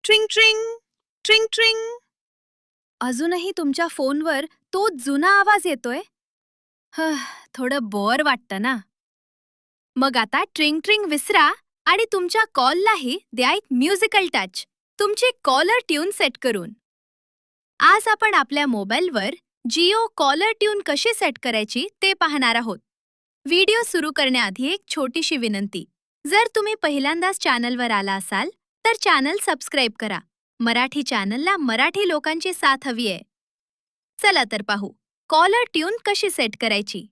ट्रिंग ट्रिंग ट्रिंग ट्रिंग. अजूनही तुमच्या फोनवर तो जुना आवाज येतोय. थोडं बोर वाटतं ना. मग आता ट्रिंग ट्रिंग विसरा आणि तुमच्या कॉललाही द्या एक म्युझिकल टच, तुमची कॉलर ट्यून सेट करून. आज आपण आपल्या मोबाईलवर जिओ कॉलर ट्यून कशी सेट करायची ते पाहणार आहोत. व्हिडिओ सुरू करण्याआधी एक छोटीशी विनंती. जर तुम्ही पहिल्यांदाच चॅनलवर आला असाल तर चॅनल सबस्क्राईब करा. मराठी चॅनलला मराठी लोकांची साथ हवी आहे. चला तर पाहू कॉलर ट्यून कशी सेट करायची.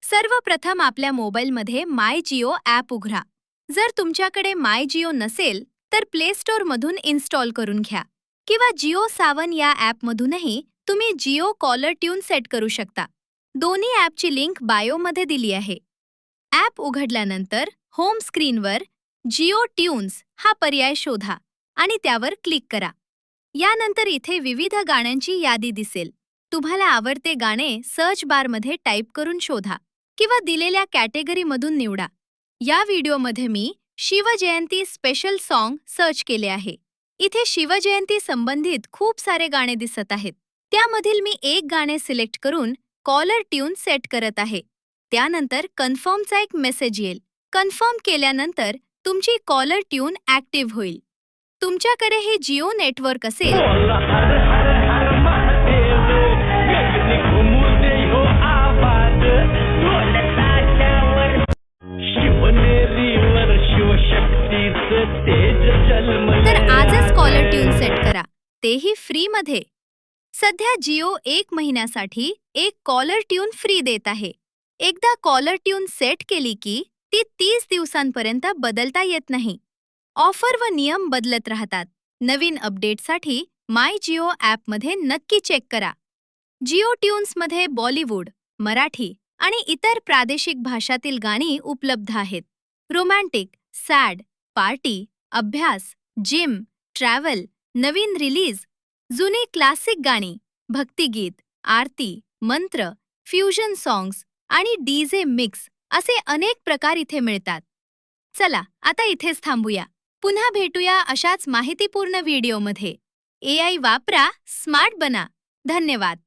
सर्वप्रथम आपल्या मोबाईलमध्ये माय जिओ ॲप उघडा. जर तुमच्याकडे माय जिओ नसेल तर प्ले स्टोअरमधून इन्स्टॉल करून घ्या किंवा जिओ सावन या ॲपमधूनही तुम्ही जिओ कॉलर ट्यून सेट करू शकता. दोन्ही ॲपची लिंक बायोमध्ये दिली आहे. ॲप उघडल्यानंतर होम स्क्रीनवर जिओ ट्यून्स हा पर्याय शोधा आणि त्यावर क्लिक करा. यानंतर इथे विविध गाण्यांची यादी दिसेल. तुम्हाला आवडते गाणे सर्च बारमध्ये टाईप करून शोधा किंवा दिलेल्या कॅटेगरीमधून निवडा. या व्हिडिओमध्ये मी शिवजयंती स्पेशल सॉन्ग सर्च केले आहे. इथे शिवजयंती संबंधित खूप सारे गाणे दिसत आहेत. त्यामधील मी एक गाणे सिलेक्ट करून कॉलर ट्यून सेट करत आहे. त्यानंतर कन्फर्मचा एक मेसेज येईल. कन्फर्म केल्यानंतर तुमची कॉलर ट्यून ॲक्टिव्ह होईल. तुमच्याकडे हे जिओ नेटवर्क असेल तर आजच कॉलर ट्यून सेट करा, तेही फ्रीमध्ये. सध्या जिओ 1 महिन्यासाठी एक कॉलर ट्यून फ्री देत आहे. एकदा कॉलर ट्यून सेट केली की ती 30 दिवसांपर्यंत बदलता येत नाही. ऑफर व नियम बदलत राहतात. नवीन अपडेटसाठी माय जिओ ॲपमध्ये नक्की चेक करा. जिओ ट्यून्समध्ये बॉलिवूड, मराठी आणि इतर प्रादेशिक भाषातील गाणी उपलब्ध आहेत. रोमॅन्टिक, सॅड, पार्टी, अभ्यास, जिम, ट्रॅव्हल, नवीन रिलीज, जुनी क्लासिक गाणी, भक्तिगीत, आरती, मंत्र, फ्युजन सॉंग्स आणि डीजे मिक्स असे अनेक प्रकार इथे मिळतात. चला आता इथेच थांबूया. पुन्हा भेटूया अशाच माहितीपूर्ण व्हिडिओमध्ये. AI वापरा, स्मार्ट बना. धन्यवाद.